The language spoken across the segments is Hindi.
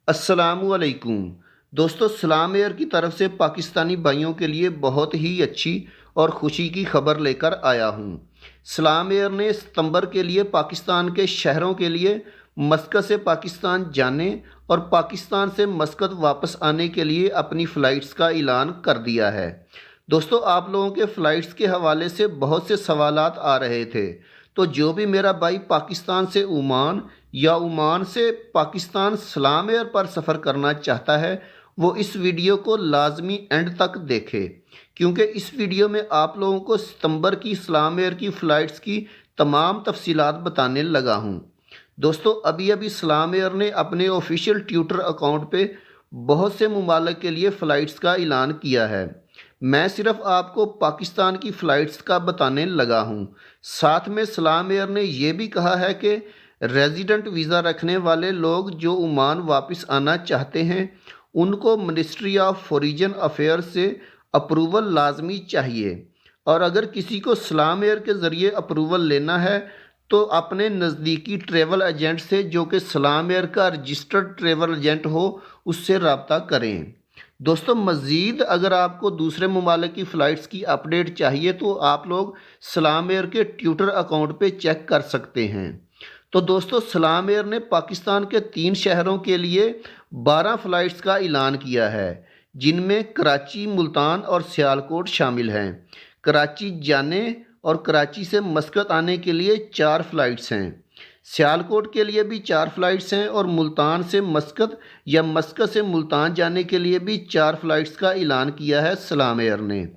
अस्सलामुअलैकुम दोस्तों, सलाम एयर की तरफ से पाकिस्तानी भाइयों के लिए बहुत ही अच्छी और खुशी की खबर लेकर आया हूँ। सलाम एयर ने सितंबर के लिए पाकिस्तान के शहरों के लिए मस्कत से पाकिस्तान जाने और पाकिस्तान से मस्कत वापस आने के लिए अपनी फ़्लाइट्स का ऐलान कर दिया है। दोस्तों, आप लोगों के फ़्लाइट्स के हवाले से बहुत से सवालात आ रहे थे, तो जो भी मेरा भाई पाकिस्तान से ओमान या ओमान से पाकिस्तान सलाम एयर पर सफ़र करना चाहता है, वो इस वीडियो को लाजमी एंड तक देखे, क्योंकि इस वीडियो में आप लोगों को सितंबर की सलाम एयर की फ़्लाइट्स की तमाम तफसीलात बताने लगा हूँ। दोस्तों, अभी अभी सलाम एयर ने अपने ऑफिशियल ट्विटर अकाउंट पे बहुत से ममालिक के लिए फ़्लाइट्स का ऐलान किया है। मैं सिर्फ आपको पाकिस्तान की फ़्लाइट्स का बताने लगा हूँ। साथ में सलाम एयर ने यह भी कहा है कि रेजिडेंट वीज़ा रखने वाले लोग जो ओमान वापस आना चाहते हैं, उनको मिनिस्ट्री ऑफ फॉरेन अफेयर्स से अप्रूवल लाजमी चाहिए, और अगर किसी को सलाम एयर के ज़रिए अप्रूवल लेना है तो अपने नज़दीकी ट्रैवल एजेंट से, जो कि सलाम एयर का रजिस्टर्ड ट्रैवल एजेंट हो, उससे रब्ता करें। दोस्तों, मज़ीद अगर आपको दूसरे ममालिक की फ़्लाइट्स की अपडेट चाहिए तो आप लोग सलाम एयर के ट्विटर अकाउंट पे चेक कर सकते हैं। तो दोस्तों, सलाम एयर ने पाकिस्तान के 3 शहरों के लिए 12 फ़्लाइट्स का ऐलान किया है, जिनमें कराची, मुल्तान और सियालकोट शामिल हैं। कराची जाने और कराची से मस्कत आने के लिए 4 फ़्लाइट्स हैं। सियालकोट के लिए भी 4 फ़्लाइट्स हैं और मुल्तान से मस्कत या मस्कत से मुल्तान जाने के लिए भी 4 फ़्लाइट्स का ऐलान किया है सलाम एयर ने।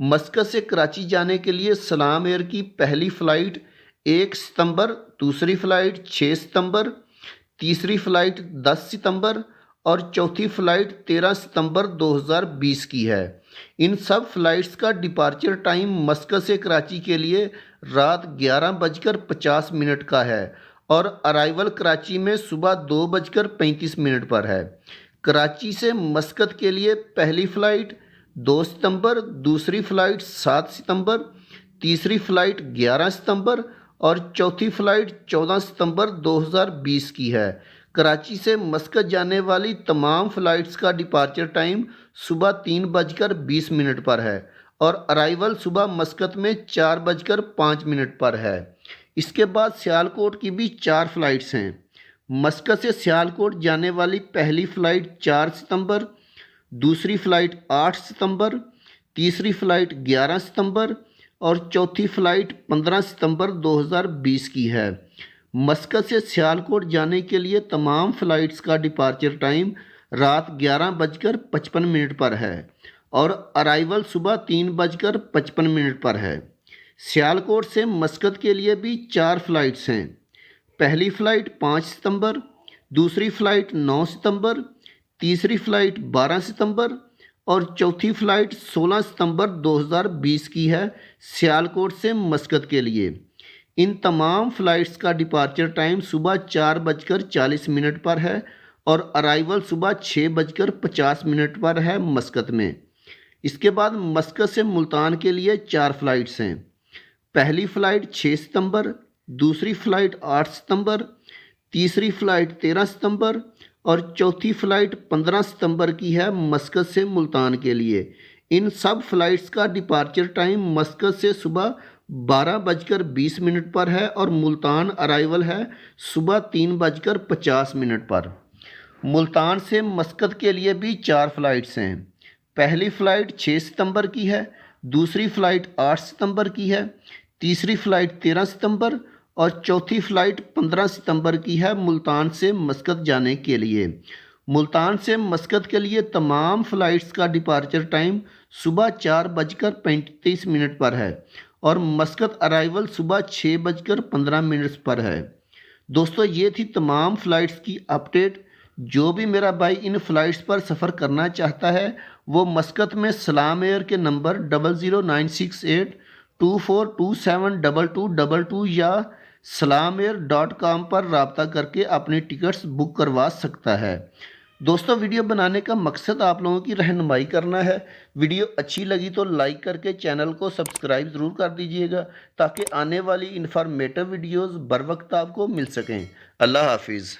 मस्कत से कराची जाने के लिए सलाम एयर की पहली फ़्लाइट 1 सितंबर, दूसरी फ़्लाइट 6 सितंबर, तीसरी फ़्लाइट 10 सितंबर और चौथी फ़्लाइट 13 सितंबर 2020 की है। इन सब फ़्लाइट्स का डिपार्चर टाइम मस्कत से कराची के लिए रात 11:50 का है और अराइवल कराची में सुबह 2:35 पर है। कराची से मस्कत के लिए पहली फ़्लाइट 2 सितंबर, दूसरी फ़्लाइट 7 सितंबर, तीसरी फ़्लाइट 11 सितंबर और चौथी फ़्लाइट 14 सितंबर 2020 की है। कराची से मस्कत जाने वाली तमाम फ़्लाइट्स का डिपार्चर टाइम सुबह 3:20 पर है और अराइवल सुबह मस्कत में 4:05 पर है। इसके बाद सियालकोट की भी 4 फ़्लाइट्स हैं। मस्कत से सियालकोट जाने वाली पहली फ़्लाइट 4 सितंबर, दूसरी फ़्लाइट 8 सितंबर, तीसरी फ़्लाइट 11 सितंबर और चौथी फ़्लाइट 15 सितंबर 2020 की है। मस्कत से सियालकोट जाने के लिए तमाम फ़्लाइट्स का डिपार्चर टाइम रात 11:55 पर है और अराइवल सुबह 3:55 पर है। सियालकोट से मस्कत के लिए भी 4 फ़्लाइट्स हैं। पहली फ़्लाइट 5 सितंबर, दूसरी फ़्लाइट 9 सितंबर, तीसरी फ़्लाइट 12 सितंबर और चौथी फ़्लाइट 16 सितंबर 2020 की है सियालकोट से मस्कत के लिए। इन तमाम फ़्लाइट्स का डिपार्चर टाइम सुबह 4:40 पर है और अराइवल सुबह 6:50 पर है मस्कत में। इसके बाद मस्कत से मुल्तान के लिए 4 फ़्लाइट्स हैं। पहली फ़्लाइट 6 सितंबर, दूसरी फ़्लाइट 8 सितंबर, तीसरी फ़्लाइट 13 सितंबर और चौथी फ़्लाइट 15 सितंबर की है मस्कत से मुल्तान के लिए। इन सब फ़्लाइट्स का डिपार्चर टाइम मस्कत से सुबह 12:20 पर है और मुल्तान अराइवल है सुबह 3:50 पर। मुल्तान से मस्कत के लिए भी 4 फ़्लाइट्स हैं। पहली फ़्लाइट 6 सितंबर की है, दूसरी फ़्लाइट 8 सितंबर की है, तीसरी फ़्लाइट 13 सितंबर और चौथी फ़्लाइट 15 सितंबर की है मुल्तान से मस्कत जाने के लिए। मुल्तान से मस्कत के लिए तमाम फ़्लाइट्स का डिपार्चर टाइम सुबह 4:35 पर है और मस्कत अराइवल सुबह 6:15 पर है। दोस्तों, ये थी तमाम फ़्लाइट्स की अपडेट। जो भी मेरा भाई इन फ़्लाइट्स पर सफ़र करना चाहता है, वो मस्कत में सलाम एयर के नंबर 0096824272222 या salameir.com पर रब्ता करके अपनी टिकट्स बुक करवा सकता है। दोस्तों, वीडियो बनाने का मकसद आप लोगों की रहनुमाई करना है। वीडियो अच्छी लगी तो लाइक करके चैनल को सब्सक्राइब ज़रूर कर दीजिएगा, ताकि आने वाली इन्फॉर्मेटिव वीडियोज़ बर वक्त आपको मिल सकें। अल्लाह हाफिज़।